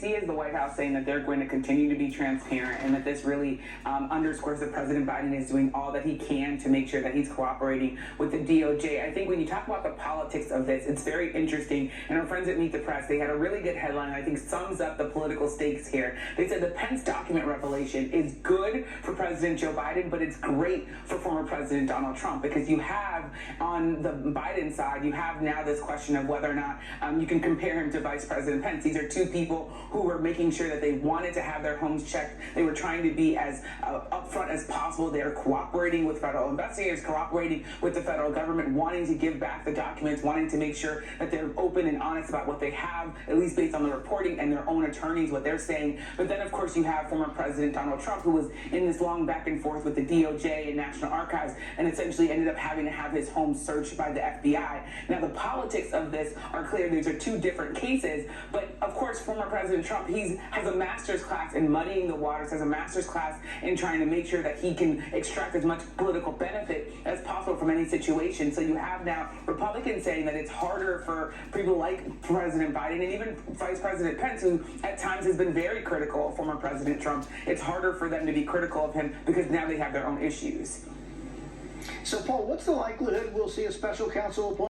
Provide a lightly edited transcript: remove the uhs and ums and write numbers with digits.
see is the White House saying that they're going to continue to be transparent and that this really underscores that President Biden is doing all that he can to make sure that he's cooperating with the DOJ. I think when you talk about the politics of this, it's very interesting. And our friends at Meet the Press, they had a really good headline I think sums up the political stakes here. They said the Pence document revelation is good for President Joe Biden, but it's great for former President Donald Trump, because you have on the Biden side, you have now this question of whether or not you can compare him to Vice President Pence. These are two people who were making sure that they wanted to have their homes checked. They were trying to be as upfront as possible. They are cooperating with federal investigators, cooperating with the federal government, wanting to give back the documents, wanting to make sure that they're open and honest about what they have, at least based on the reporting and their own attorneys, what they're saying. But then, of course, you have former President Donald Trump, who was in this long back and forth with the DOJ and National Archives, and essentially ended up having to have his home searched by the FBI. Now, the politics of this are clear. These are two different cases, but of course, former President Trump, has a master's class in muddying the waters, has a master's class in trying to make sure that he can extract as much political benefit as possible from any situation. So you have now Republicans saying that it's harder for people like President Biden and even Vice President Pence, who at times has been very critical of former President Trump. It's harder for them to be critical of him because now they have their own issues. So, Paul, what's the likelihood we'll see a special counsel appointed?